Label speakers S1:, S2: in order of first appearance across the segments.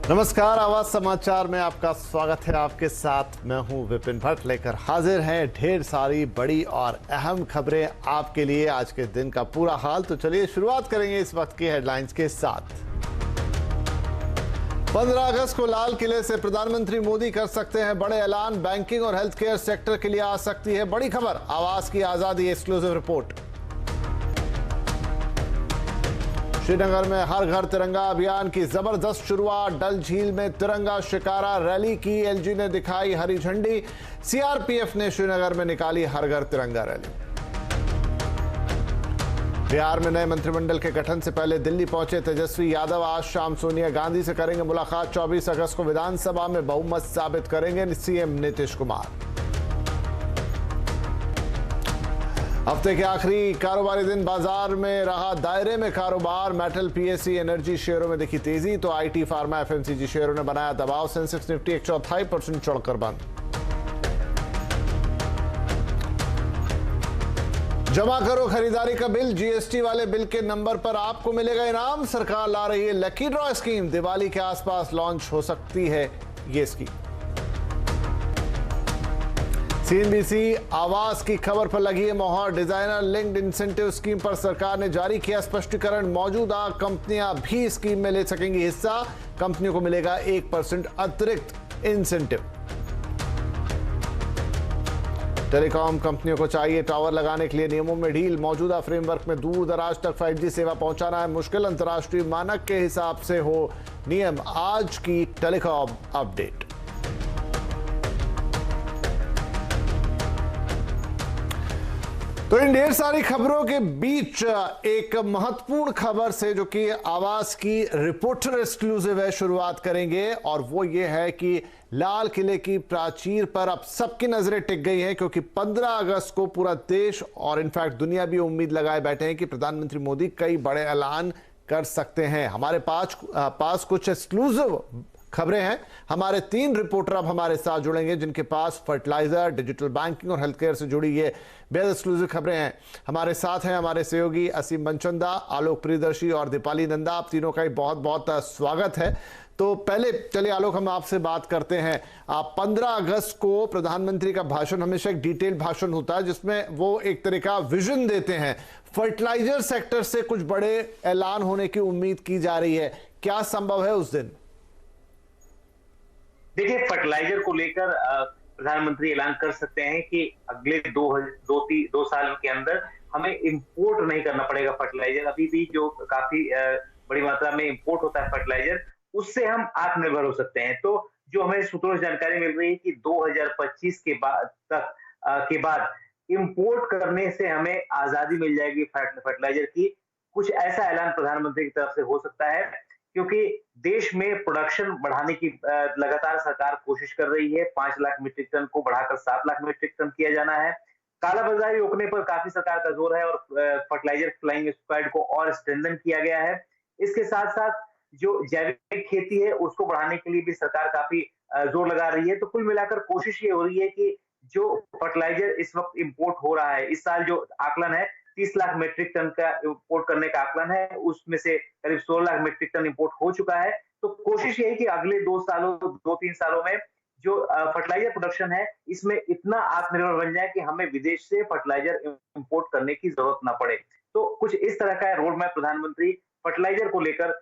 S1: नमस्कार, आवाज समाचार में आपका स्वागत है। आपके साथ मैं हूं विपिन भट्ट, लेकर हाजिर हैं ढेर सारी बड़ी और अहम खबरें आपके लिए। आज के दिन का पूरा हाल, तो चलिए शुरुआत करेंगे इस वक्त की हेडलाइंस के साथ। 15 अगस्त को लाल किले से प्रधानमंत्री मोदी कर सकते हैं बड़े ऐलान। बैंकिंग और हेल्थ केयर सेक्टर के लिए आ सकती है बड़ी खबर। आवाज की आजादी एक्सक्लूसिव रिपोर्ट। श्रीनगर में हर घर तिरंगा अभियान की जबरदस्त शुरुआत। डल झील में तिरंगा शिकारा रैली की एलजी ने दिखाई हरी झंडी। सीआरपीएफ ने श्रीनगर में निकाली हर घर तिरंगा रैली। बिहार में नए मंत्रिमंडल के गठन से पहले दिल्ली पहुंचे तेजस्वी यादव। आज शाम सोनिया गांधी से करेंगे मुलाकात। 24 अगस्त को विधानसभा में बहुमत साबित करेंगे सीएम नीतीश कुमार। हफ्ते के आखिरी कारोबारी दिन बाजार में रहा दायरे में कारोबार। मेटल, पीएससी, एनर्जी शेयरों में दिखी तेजी, तो आईटी, फार्मा, एफएमसीजी शेयरों ने बनाया दबाव। सेंसेक्स निफ्टी 1.4% चढ़कर बंद। जमा करो खरीदारी का बिल। जीएसटी वाले बिल के नंबर पर आपको मिलेगा इनाम। सरकार ला रही है लकी ड्रॉ स्कीम। दिवाली के आसपास लॉन्च हो सकती है ये स्कीम। सीएनबीसी आवास की खबर पर लगी है मोहर। डिजाइनर लिंक्ड इंसेंटिव स्कीम पर सरकार ने जारी किया स्पष्टीकरण। मौजूदा कंपनियां भी स्कीम में ले सकेंगी हिस्सा। कंपनियों को मिलेगा 1% अतिरिक्त इंसेंटिव। टेलीकॉम कंपनियों को चाहिए टावर लगाने के लिए नियमों में ढील। मौजूदा फ्रेमवर्क में दूर दराज तक 5G सेवा पहुंचाना है मुश्किल। अंतर्राष्ट्रीय मानक के हिसाब से हो नियम। आज की टेलीकॉम अपडेट। तो इन ढेर सारी खबरों के बीच एक महत्वपूर्ण खबर से, जो कि आवाज की रिपोर्टर एक्सक्लूसिव है, शुरुआत करेंगे। और वो ये है कि लाल किले की प्राचीर पर अब सबकी नजरें टिक गई हैं, क्योंकि 15 अगस्त को पूरा देश और इनफैक्ट दुनिया भी उम्मीद लगाए बैठे हैं कि प्रधानमंत्री मोदी कई बड़े ऐलान कर सकते हैं। हमारे पास कुछ एक्सक्लूसिव खबरें हैं। हमारे 3 रिपोर्टर अब हमारे साथ जुड़ेंगे, जिनके पास फर्टिलाइजर, डिजिटल बैंकिंग और हेल्थ केयर से जुड़ी ये बेहद एक्सक्लूसिव खबरें हैं। हमारे साथ हैं हमारे सहयोगी असीम मनचंदा, आलोक प्रियदर्शी और दीपाली नंदा। आप तीनों का ही बहुत बहुत स्वागत है। तो पहले चलिए आलोक, हम आपसे बात करते हैं। 15 अगस्त को प्रधानमंत्री का भाषण हमेशा एक डिटेल भाषण होता है, जिसमें वो एक तरह का विजन देते हैं। फर्टिलाइजर सेक्टर से कुछ बड़े ऐलान होने की उम्मीद की जा रही है। क्या संभव है उस दिन?
S2: देखिए, फर्टिलाइजर को लेकर प्रधानमंत्री ऐलान कर सकते हैं कि अगले दो साल के अंदर हमें इंपोर्ट नहीं करना पड़ेगा फर्टिलाइजर। अभी भी जो काफी बड़ी मात्रा में इंपोर्ट होता है फर्टिलाइजर, उससे हम आत्मनिर्भर हो सकते हैं। तो जो हमें सूत्रों से जानकारी मिल रही है कि 2025 के बाद इंपोर्ट करने से हमें आजादी मिल जाएगी फर्टिलाइजर की। कुछ ऐसा ऐलान प्रधानमंत्री की तरफ से हो सकता है, क्योंकि देश में प्रोडक्शन बढ़ाने की लगातार सरकार कोशिश कर रही है। 5 लाख मीट्रिक टन को बढ़ाकर 7 लाख मीट्रिक टन किया जाना है। कालाबाजारी रोकने पर काफी सरकार का जोर है और फर्टिलाइजर फ्लाइंग स्क्वाड को और स्ट्रेंथन किया गया है। इसके साथ साथ जो जैविक खेती है उसको बढ़ाने के लिए भी सरकार काफी जोर लगा रही है। तो कुल मिलाकर कोशिश ये हो रही है कि जो फर्टिलाइजर इस वक्त इंपोर्ट हो रहा है, इस साल जो आकलन है 30 लाख मीट्रिक टन का इंपोर्ट करने का आकलन है, उसमें से करीब 16 लाख मीट्रिक टन इंपोर्ट हो चुका है। तो कोशिश यही कि अगले 2-3 सालों में जो फर्टिलाइजर प्रोडक्शन है, इसमें इतना आत्मनिर्भर बन जाए कि हमें विदेश से फर्टिलाइजर इंपोर्ट करने की जरूरत ना पड़े। तो कुछ इस तरह का रोड मैप प्रधानमंत्री फर्टिलाइजर को लेकर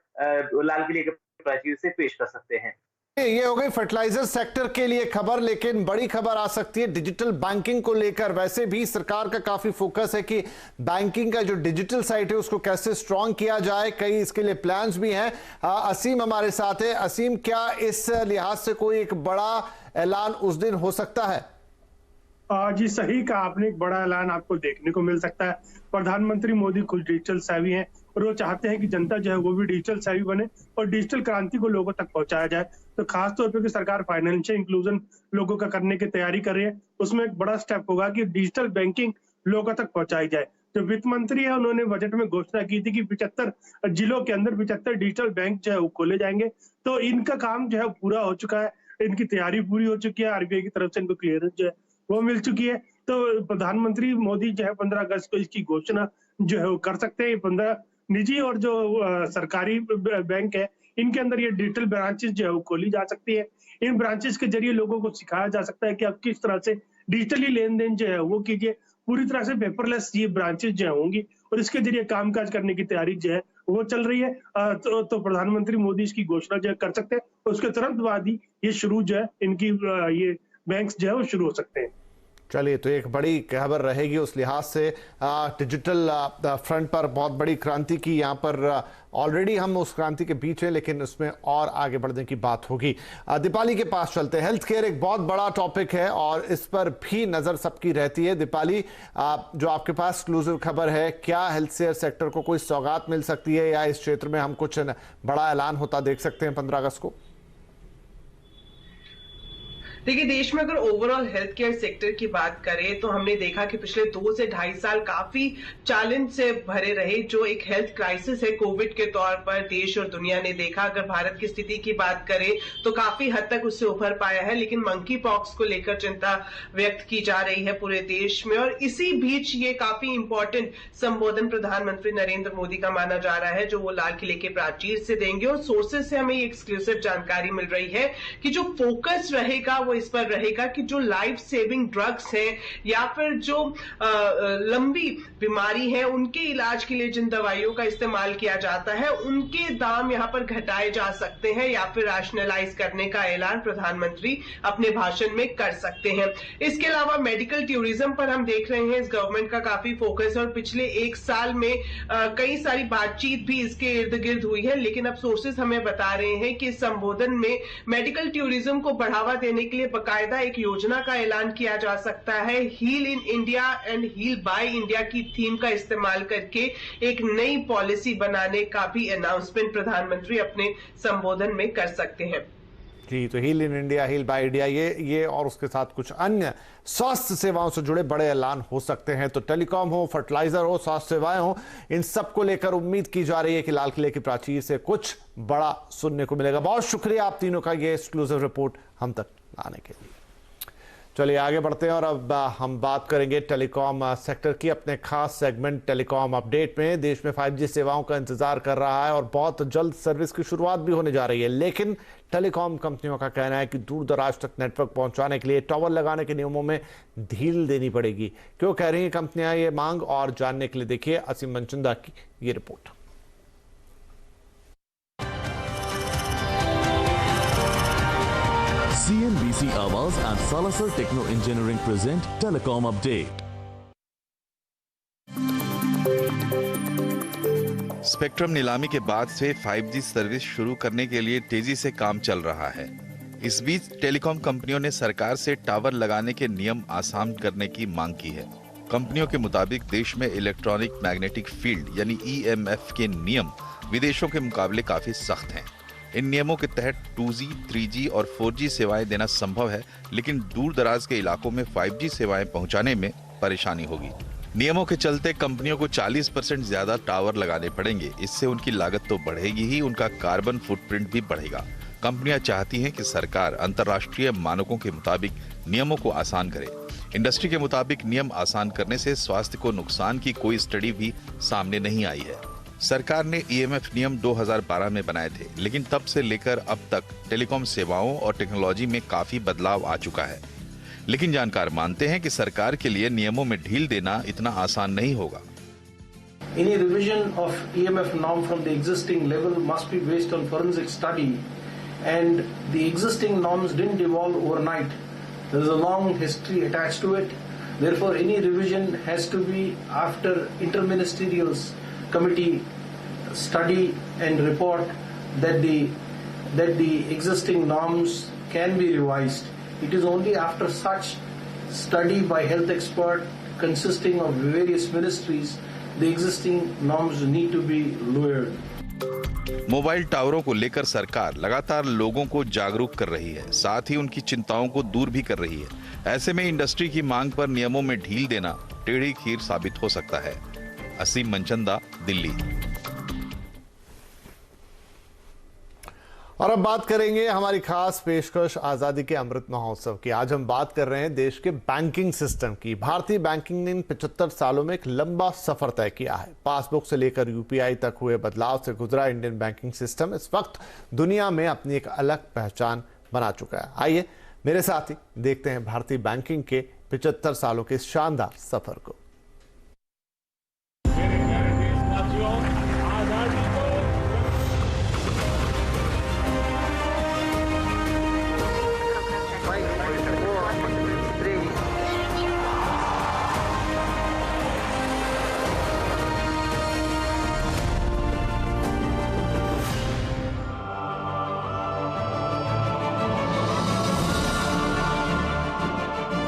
S2: लाल किले के प्राचीर से पेश कर सकते हैं।
S1: ये हो गई फर्टिलाइजर सेक्टर के लिए खबर, लेकिन बड़ी खबर आ सकती है डिजिटल बैंकिंग को लेकर। वैसे भी सरकार का काफी फोकस है कि बैंकिंग का जो डिजिटल साइट है उसको कैसे स्ट्रांग किया जाए। कई इसके लिए प्लान्स भी हैं। असीम हमारे साथ है। असीम, क्या इस लिहाज से कोई एक बड़ा ऐलान उस दिन हो सकता है?
S3: जी सही कहा आपने, एक बड़ा ऐलान आपको देखने को मिल सकता है। प्रधानमंत्री मोदी खुद डिजिटल savvy हैं और वो चाहते हैं कि जनता जो है वो भी डिजिटल savvy बने और डिजिटल क्रांति को लोगों तक पहुंचाया जाए। तो खास तौर पे सरकार फाइनेंशियल इंक्लूजन लोगों का करने की तैयारी कर रही है। उसमें एक बड़ा स्टेप होगा कि डिजिटल बैंकिंग लोगों तक पहुंचाई जाए। जो वित्त मंत्री है उन्होंने बजट में घोषणा की थी कि 75 जिलों के अंदर 75 डिजिटल बैंक जो है वो खोले जाएंगे। तो इनका काम जो है पूरा हो चुका है, इनकी तैयारी पूरी हो चुकी है। आरबीआई की तरफ से इनको क्लियरेंस जो है वो मिल चुकी है। तो प्रधानमंत्री मोदी जो है 15 अगस्त को इसकी घोषणा जो है वो कर सकते हैं। 15 निजी और जो सरकारी बैंक है इनके अंदर ये डिजिटल ब्रांचेस जो है वो खोली जा सकती है। इन ब्रांचेस के जरिए लोगों को सिखाया जा सकता है कि आप किस तरह से डिजिटली लेन-देन जो है वो कीजिए। पूरी तरह से पेपरलेस ये ब्रांचेस जो होंगी और इसके जरिए कामकाज करने की तैयारी जो है वो चल रही है। तो प्रधानमंत्री मोदी इसकी घोषणा जो है कर सकते हैं, उसके तुरंत बाद ही ये शुरू जो है इनकी ये बैंक्स जो है वो शुरू हो सकते हैं।
S1: चलिए, तो एक बड़ी खबर रहेगी उस लिहाज से। डिजिटल फ्रंट पर बहुत बड़ी क्रांति की यहाँ पर ऑलरेडी हम उस क्रांति के बीच हैं, लेकिन उसमें और आगे बढ़ने की बात होगी। दीपाली के पास चलते हैं। हेल्थ केयर एक बहुत बड़ा टॉपिक है और इस पर भी नजर सबकी रहती है। दीपाली, जो आपके पास एक्सक्लूसिव खबर है, क्या हेल्थ केयर सेक्टर को कोई सौगात मिल सकती है या इस क्षेत्र में हम कुछ बड़ा ऐलान होता देख सकते हैं 15 अगस्त को?
S4: देखिए, देश में अगर ओवरऑल हेल्थ केयर सेक्टर की बात करें तो हमने देखा कि पिछले 2 से 2.5 साल काफी चैलेंज से भरे रहे। जो एक हेल्थ क्राइसिस है कोविड के तौर पर देश और दुनिया ने देखा। अगर भारत की स्थिति की बात करें तो काफी हद तक उससे उभर पाया है, लेकिन मंकी पॉक्स को लेकर चिंता व्यक्त की जा रही है पूरे देश में। और इसी बीच ये काफी इंपॉर्टेंट संबोधन प्रधानमंत्री नरेंद्र मोदी का माना जा रहा है, जो वो लाल किले के प्राचीर से देंगे। और सोर्सेज से हमें एक्सक्लूसिव जानकारी मिल रही है कि जो फोकस रहेगा वो इस पर रहेगा कि जो लाइफ सेविंग ड्रग्स हैं या फिर जो लंबी बीमारी है उनके इलाज के लिए जिन दवाइयों का इस्तेमाल किया जाता है उनके दाम यहां पर घटाए जा सकते हैं या फिर रैशनलाइज करने का ऐलान प्रधानमंत्री अपने भाषण में कर सकते हैं। इसके अलावा मेडिकल टूरिज्म पर हम देख रहे हैं इस गवर्नमेंट का काफी फोकस, और पिछले 1 साल में कई सारी बातचीत भी इसके इर्द गिर्द हुई है। लेकिन अब सोर्सेस हमें बता रहे हैं कि इस संबोधन में मेडिकल टूरिज्म को बढ़ावा देने के लिए बाकायदा एक योजना का ऐलान किया जा सकता है। Heal in India and heal by India की थीम का इस्तेमाल करके एक नई पॉलिसी बनाने का भी अनाउंसमेंट प्रधानमंत्री अपने संबोधन में कर सकते हैं।
S1: जी, तो heal in India, heal by India, ये और उसके साथ कुछ अन्य स्वास्थ्य सेवाओं से जुड़े बड़े ऐलान हो सकते हैं। तो टेलीकॉम हो, फर्टिलाइजर हो, स्वास्थ्य सेवाएं हो, इन सब को लेकर उम्मीद की जा रही है कि लाल किले की प्राचीर से कुछ बड़ा सुनने को मिलेगा। बहुत शुक्रिया आप तीनों का ये एक्सक्लूसिव रिपोर्ट हम तक लाने के लिए। चलिए आगे बढ़ते हैं और अब हम बात करेंगे टेलीकॉम सेक्टर की। अपने खास सेगमेंट टेलीकॉम अपडेट में देश में 5G सेवाओं का इंतजार कर रहा है और बहुत जल्द सर्विस की शुरुआत भी होने जा रही है। लेकिन टेलीकॉम कंपनियों का कहना है कि दूर दराज तक नेटवर्क पहुंचाने के लिए टावर लगाने के नियमों में ढील देनी पड़ेगी। क्यों कह रही हैं कंपनियां ये मांग, और जानने के लिए देखिए असीम मनचंदा की ये report.
S5: CNBC Awaaz and Salazar Techno Engineering present Telecom Update.
S6: Spectrum नीलामी के बाद से 5G सर्विस शुरू करने के लिए तेजी से काम चल रहा है। इस बीच टेलीकॉम कंपनियों ने सरकार से टावर लगाने के नियम आसान करने की मांग की है। कंपनियों के मुताबिक देश में इलेक्ट्रॉनिक मैग्नेटिक फील्ड यानी EMF के नियम विदेशों के मुकाबले काफी सख्त हैं। इन नियमों के तहत 2G, 3G और 4G सेवाएं देना संभव है, लेकिन दूर दराज के इलाकों में 5G सेवाएं पहुंचाने में परेशानी होगी। नियमों के चलते कंपनियों को 40% ज्यादा टावर लगाने पड़ेंगे। इससे उनकी लागत तो बढ़ेगी ही, उनका कार्बन फुटप्रिंट भी बढ़ेगा। कंपनियां चाहती हैं कि सरकार अंतर्राष्ट्रीय मानकों के मुताबिक नियमों को आसान करे। इंडस्ट्री के मुताबिक नियम आसान करने से स्वास्थ्य को नुकसान की कोई स्टडी भी सामने नहीं आई है। सरकार ने EMF नियम 2012 में बनाए थे, लेकिन तब से लेकर अब तक टेलीकॉम सेवाओं और टेक्नोलॉजी में काफी बदलाव आ चुका है। लेकिन जानकार मानते हैं कि सरकार के लिए नियमों में ढील देना इतना आसान नहीं होगा।
S7: Any revision of EMF norm from the existing level must be based on forensic study, and the existing norms didn't evolve overnight. There is a long history attached to it. Therefore, any revision has to be after interministerial committee study and report that the existing norms can be revised. It is only after such study by health expert consisting of various ministries the existing norms need to be lowered.
S6: Mobile टावरों को लेकर सरकार लगातार लोगों को जागरूक कर रही है, साथ ही उनकी चिंताओं को दूर भी कर रही है। ऐसे में इंडस्ट्री की मांग पर नियमों में ढील देना टेढ़ी खीर साबित हो सकता है। असीम मनचंदा, दिल्ली।
S1: और अब बात करेंगे हमारी खास पेशकश आजादी के अमृत महोत्सव की। आज हम बात कर रहे हैं देश के बैंकिंग सिस्टम की। भारतीय बैंकिंग ने इन 75 सालों में एक लंबा सफर तय किया है। पासबुक से लेकर यूपीआई तक हुए बदलाव से गुजरा इंडियन बैंकिंग सिस्टम इस वक्त दुनिया में अपनी एक अलग पहचान बना चुका है। आइए मेरे साथ ही देखते हैं भारतीय बैंकिंग के 75 सालों के शानदार सफर को।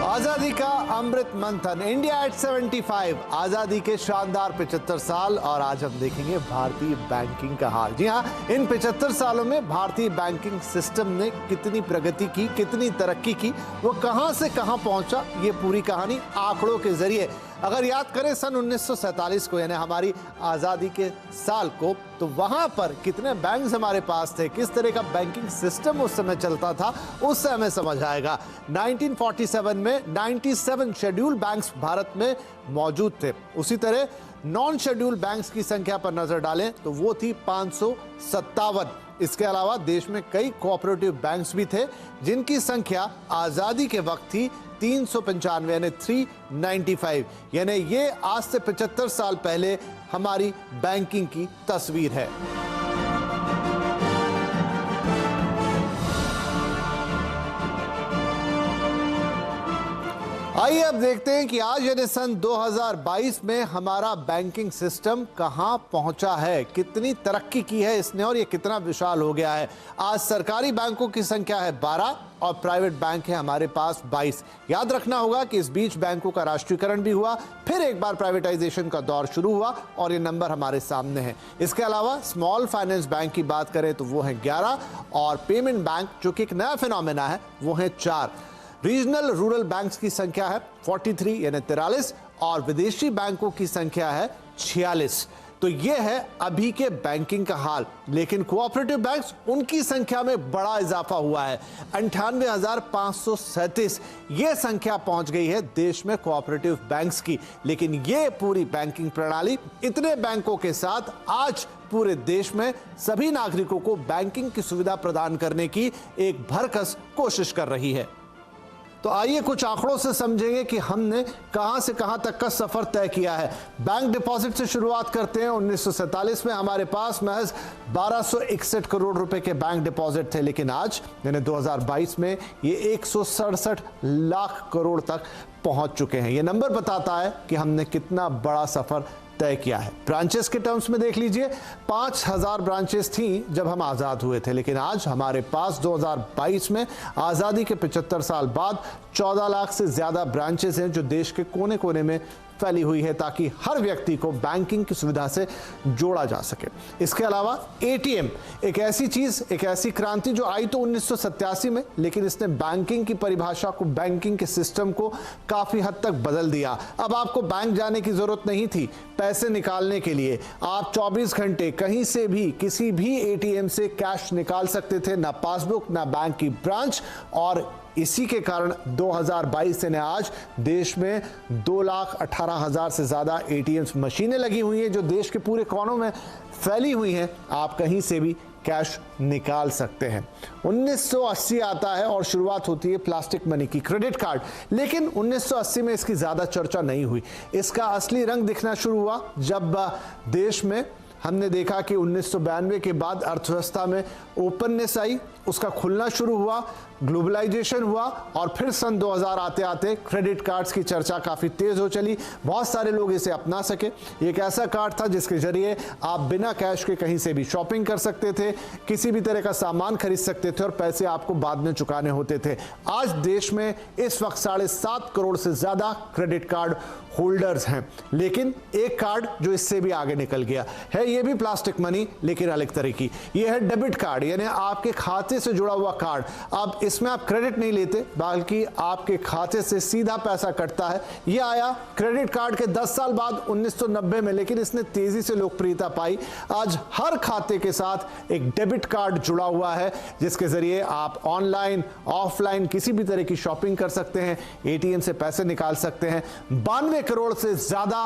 S1: आजादी का अमृत मंथन, इंडिया एट 75, आजादी के शानदार 75 साल। और आज हम देखेंगे भारतीय बैंकिंग का हाल। जी हाँ, इन 75 सालों में भारतीय बैंकिंग सिस्टम ने कितनी प्रगति की, कितनी तरक्की की, वो कहां से कहां पहुंचा, ये पूरी कहानी आंकड़ों के जरिए अगर याद करें सन 1947 को, यानी हमारी आजादी के साल को, तो वहां पर कितने बैंक्स हमारे पास थे, किस तरह का बैंकिंग सिस्टम उस समय चलता था, उससे हमें समझ आएगा। 1947 में 97 शेड्यूल बैंक्स भारत में मौजूद थे। उसी तरह नॉन शेड्यूल बैंक्स की संख्या पर नजर डालें तो वो थी 557। इसके अलावा देश में कई कोऑपरेटिव बैंक्स भी थे जिनकी संख्या आजादी के वक्त थी 395, यानी 395। यानी ये आज से 75 साल पहले हमारी बैंकिंग की तस्वीर है। आइए अब देखते हैं कि आज यानी सन 2022 में हमारा बैंकिंग सिस्टम कहां पहुंचा है, कितनी तरक्की की है इसने और ये कितना विशाल हो गया है। आज सरकारी बैंकों की संख्या है 12 और प्राइवेट बैंक है हमारे पास 22। याद रखना होगा कि इस बीच बैंकों का राष्ट्रीयकरण भी हुआ, फिर एक बार प्राइवेटाइजेशन का दौर शुरू हुआ और ये नंबर हमारे सामने है। इसके अलावा स्मॉल फाइनेंस बैंक की बात करें तो वो है 11 और पेमेंट बैंक जो कि एक नया फिनोमेना है वो है 4। रीजनल रूरल बैंक्स की संख्या है 43 यानी 43 और विदेशी बैंकों की संख्या है 46। तो यह है अभी के बैंकिंग का हाल। लेकिन कोऑपरेटिव बैंक्स, उनकी संख्या में बड़ा इजाफा हुआ है, 98,537 यह संख्या पहुंच गई है देश में कोऑपरेटिव बैंक्स की। लेकिन यह पूरी बैंकिंग प्रणाली इतने बैंकों के साथ आज पूरे देश में सभी नागरिकों को बैंकिंग की सुविधा प्रदान करने की एक भरकस कोशिश कर रही है। तो आइए कुछ आंकड़ों से समझेंगे कि हमने कहां से कहां तक का सफर तय किया है। बैंक डिपॉजिट से शुरुआत करते हैं। 1947 में हमारे पास महज 1261 करोड़ रुपए के बैंक डिपॉजिट थे, लेकिन आज यानी 2022 में ये 167 लाख करोड़ तक पहुंच चुके हैं। ये नंबर बताता है कि हमने कितना बड़ा सफर तय किया है। ब्रांचेस के टर्म्स में देख लीजिए, 5000 ब्रांचेस थी जब हम आजाद हुए थे, लेकिन आज हमारे पास 2022 में आजादी के 75 साल बाद 14 लाख से ज्यादा ब्रांचेस हैं जो देश के कोने कोने में फैली हुई है ताकि हर व्यक्ति को बैंकिंग की सुविधा से जोड़ा जा सके। इसके अलावा एटीएम एक ऐसी चीज, एक ऐसी क्रांति जो आई तो 1987 में, लेकिन इसने बैंकिंग की परिभाषा को, बैंकिंग के सिस्टम को काफी हद तक बदल दिया। अब आपको बैंक जाने की जरूरत नहीं थी पैसे निकालने के लिए। आप 24 घंटे कहीं से भी किसी भी एटीएम से कैश निकाल सकते थे, ना पासबुक ना बैंक की ब्रांच। और इसी के कारण 2022 से आज देश में 2,18,000 से ज्यादा एटीएम मशीनें लगी हुई हैं जो देश के पूरे कोनों में फैली हुई हैं। आप कहीं से भी कैश निकाल सकते हैं। 1980 आता है और शुरुआत होती है प्लास्टिक मनी की, क्रेडिट कार्ड। लेकिन 1980 में इसकी ज्यादा चर्चा नहीं हुई। इसका असली रंग दिखना शुरू हुआ जब देश में हमने देखा कि 1992 के बाद अर्थव्यवस्था में ओपननेस आई, उसका खुलना शुरू हुआ, ग्लोबलाइजेशन हुआ और फिर सन 2000 आते आते क्रेडिट कार्ड्स की चर्चा काफी तेज हो चली। बहुत सारे लोग इसे अपना सके। एक ऐसा कार्ड था जिसके जरिए आप बिना कैश के कहीं से भी शॉपिंग कर सकते थे, किसी भी तरह का सामान खरीद सकते थे और पैसे आपको बाद में चुकाने होते थे। आज देश में इस वक्त 7.5 करोड़ से ज्यादा क्रेडिट कार्ड होल्डर्स हैं, लेकिन एक कार्ड जो इससे भी आगे निकल गया है, ये भी प्लास्टिक मनी लेकिन अलग तरह की। ये है डेबिट कार्ड, यानी आपके खाते से जुड़ा हुआ कार्ड। अब इसमें आप क्रेडिट नहीं लेते बल्कि आपके खाते से सीधा पैसा कटता है। ये आया क्रेडिट कार्ड के 10 साल बाद 1990 में, लेकिन इसने तेजी से लोकप्रियता पाई। आज हर खाते के साथ एक डेबिट कार्ड जुड़ा हुआ है जिसके जरिए आप ऑनलाइन ऑफलाइन किसी भी तरह की शॉपिंग कर सकते हैं, एटीएम से पैसे निकाल सकते हैं। 92 करोड़ से ज्यादा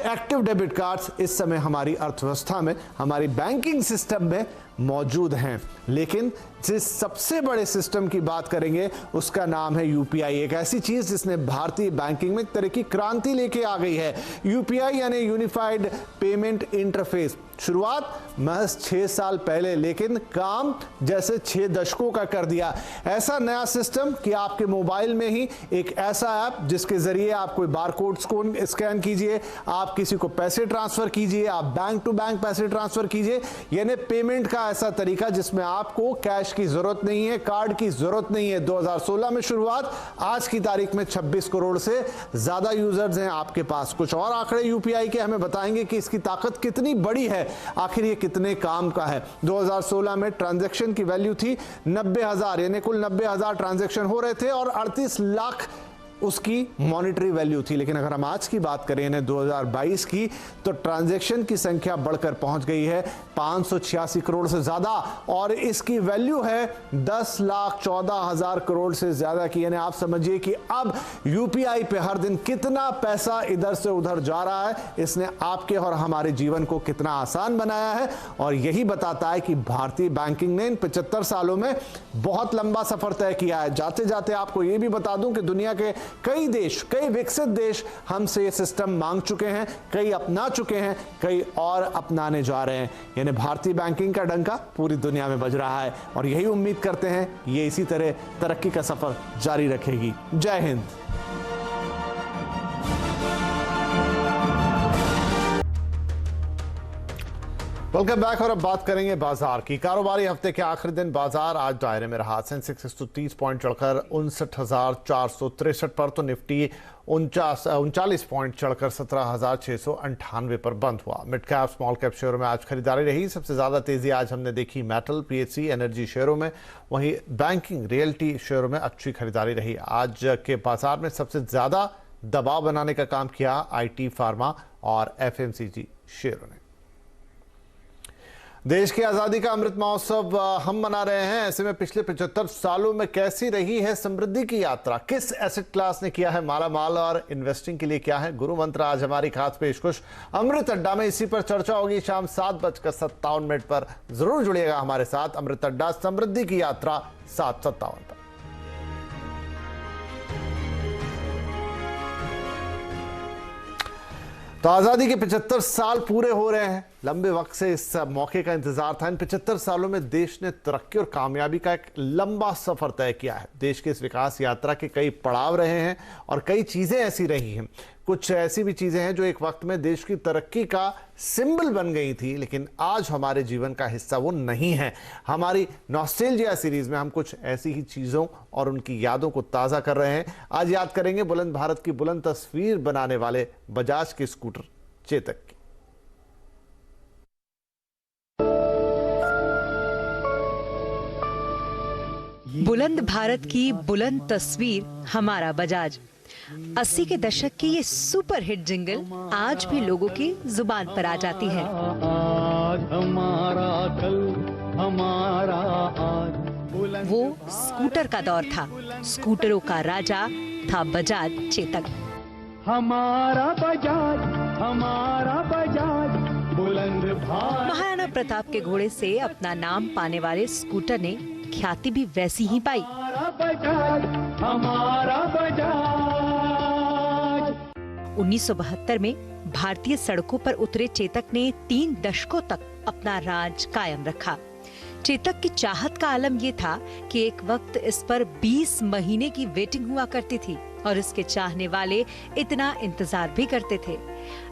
S1: एक्टिव डेबिट कार्ड्स इस समय हमारी अर्थव्यवस्था में, हमारी बैंकिंग सिस्टम में मौजूद हैं। लेकिन जिस सबसे बड़े सिस्टम की बात करेंगे उसका नाम है यूपीआई, एक ऐसी चीज जिसने भारतीय बैंकिंग में एक तरह की क्रांति लेके आ गई है। यूपीआई यानी यूनिफाइड पेमेंट इंटरफेस, शुरुआत महज 6 साल पहले, लेकिन काम जैसे 6 दशकों का कर दिया। ऐसा नया सिस्टम कि आपके मोबाइल में ही एक ऐसा ऐप जिसके जरिए आप कोई बारकोड्स को स्कैन कीजिए, आप किसी को पैसे ट्रांसफर कीजिए, आप बैंक टू बैंक पैसे ट्रांसफर कीजिए, यानी पेमेंट का ऐसा तरीका जिसमें आपको कैश की जरूरत नहीं है, कार्ड की जरूरत नहीं है। 2016 में शुरुआत, आज की तारीख में 26 करोड़ से ज्यादा यूजर्स हैं आपके पास। कुछ और आंकड़े यूपीआई के हमें बताएंगे कि इसकी ताकत कितनी बड़ी है, आखिर ये कितने काम का है। 2016 में ट्रांजैक्शन की वैल्यू थी 90,000, यानी कुल 90,000 ट्रांजैक्शन हो रहे थे और 38 लाख उसकी मॉनिटरी वैल्यू थी। लेकिन अगर हम आज की बात करें यानी 2022 की, तो ट्रांजैक्शन की संख्या बढ़कर पहुंच गई है 586 करोड़ से ज्यादा और इसकी वैल्यू है 10,14,000 करोड़ से ज्यादा की। यानी आप समझिए कि अब यूपीआई पे हर दिन कितना पैसा इधर से उधर जा रहा है, इसने आपके और हमारे जीवन को कितना आसान बनाया है। और यही बताता है कि भारतीय बैंकिंग ने इन 75 सालों में बहुत लंबा सफर तय किया है। जाते जाते आपको यह भी बता दूं कि दुनिया के कई देश, कई विकसित देश हमसे ये सिस्टम मांग चुके हैं, कई अपना चुके हैं, कई और अपनाने जा रहे हैं। यानी भारतीय बैंकिंग का डंका पूरी दुनिया में बज रहा है और यही उम्मीद करते हैं ये इसी तरह तरक्की का सफर जारी रखेगी। जय हिंद। वेलकम बैक और अब बात करेंगे बाजार की। कारोबारी हफ्ते के आखिरी दिन बाजार आज दायरे में रहा। सेंसेक्स 130 पॉइंट चढ़कर 59,463 पर, तो निफ्टी 39 पॉइंट चढ़कर 17,698 पर बंद हुआ। मिड कैप स्मॉल कैप शेयरों में आज खरीदारी रही। सबसे ज्यादा तेजी आज हमने देखी मेटल, पीएचसी, एनर्जी शेयरों में, वहीं बैंकिंग, रियल्टी शेयरों में अच्छी खरीदारी रही। आज के बाजार में सबसे ज्यादा दबाव बनाने का काम किया आईटी, फार्मा और एफएमसीजी शेयरों ने। देश की आजादी का अमृत महोत्सव हम मना रहे हैं। ऐसे में पिछले 75 सालों में कैसी रही है समृद्धि की यात्रा, किस एसेट क्लास ने किया है माला माल और इन्वेस्टिंग के लिए क्या है गुरु मंत्र, आज हमारी खास पेशकश अमृत अड्डा में इसी पर चर्चा होगी। शाम 7:57 पर जरूर जुड़िएगा हमारे साथ। अमृत अड्डा, समृद्धि की यात्रा, 7:57 पर। तो आजादी के 75 साल पूरे हो रहे हैं। लंबे वक्त से इस मौके का इंतजार था। इन 75 सालों में देश ने तरक्की और कामयाबी का एक लंबा सफर तय किया है। देश के इस विकास यात्रा के कई पड़ाव रहे हैं और कई चीजें ऐसी रही हैं। कुछ ऐसी भी चीजें हैं जो एक वक्त में देश की तरक्की का सिंबल बन गई थी, लेकिन आज हमारे जीवन का हिस्सा वो नहीं है। हमारी नॉस्टैल्जिया सीरीज में हम कुछ ऐसी ही चीजों और उनकी यादों को ताजा कर रहे हैं। आज याद करेंगे बुलंद भारत की बुलंद तस्वीर बनाने वाले बजाज के स्कूटर चेतक की।
S8: बुलंद भारत की बुलंद तस्वीर हमारा बजाज। 80 के दशक की ये सुपर हिट जिंगल आज भी लोगों की जुबान पर आ जाती है।
S9: आज हमारा कल हमारा आज।
S8: वो स्कूटर का दौर था। स्कूटरों का राजा था बजाज चेतक।
S9: हमारा बजाज बुलंद भारत।
S8: महाराणा प्रताप के घोड़े से अपना नाम पाने वाले स्कूटर ने ख्याति भी वैसी ही पाई।
S9: हमारा बजाज।
S8: 1972 में भारतीय सड़कों पर उतरे चेतक ने 3 दशकों तक अपना राज कायम रखा। चेतक की चाहत का आलम ये था कि एक वक्त इस पर 20 महीने की वेटिंग हुआ करती थी और इसके चाहने वाले इतना इंतजार भी करते थे।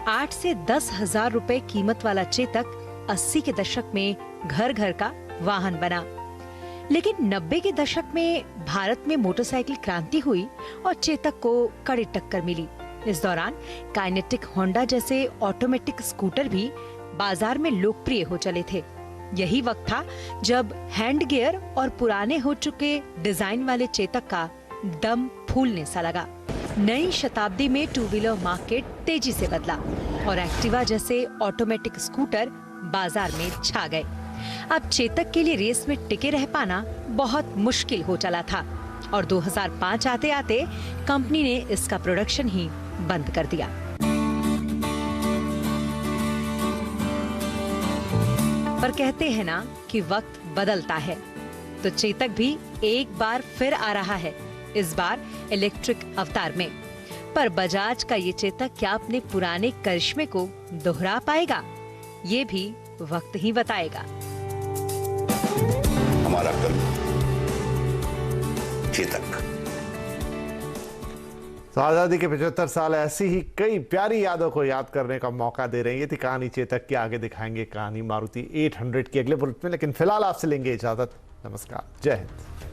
S8: 8 से 10,000 रुपए कीमत वाला चेतक 80 के दशक में घर घर का वाहन बना। लेकिन 90 के दशक में भारत में मोटरसाइकिल क्रांति हुई और चेतक को कड़ी टक्कर मिली। इस दौरान काइनेटिक होंडा जैसे ऑटोमेटिक स्कूटर भी बाजार में लोकप्रिय हो चले थे। यही वक्त था जब हैंड गियर और पुराने हो चुके डिजाइन वाले चेतक का दम फूलने सा लगा। नई शताब्दी में टू व्हीलर मार्केट तेजी से बदला और एक्टिवा जैसे ऑटोमेटिक स्कूटर बाजार में छा गए। अब चेतक के लिए रेस में टिके रह पाना बहुत मुश्किल हो चला था और 2005 आते आते कंपनी ने इसका प्रोडक्शन ही बंद कर दिया। पर कहते हैं ना कि वक्त बदलता है, तो चेतक भी एक बार फिर आ रहा है, इस बार इलेक्ट्रिक अवतार में। पर बजाज का ये चेतक क्या अपने पुराने करिश्मे को दोहरा पाएगा, ये भी वक्त ही बताएगा।
S10: हमारा कल चेतक।
S1: तो आजादी के 75 साल ऐसी ही कई प्यारी यादों को याद करने का मौका दे रही है। थी कहानी चेतक की, आगे दिखाएंगे कहानी मारुति 800 की अगले बुलेटिन में, लेकिन फिलहाल आपसे लेंगे इजाजत। नमस्कार, जय हिंद।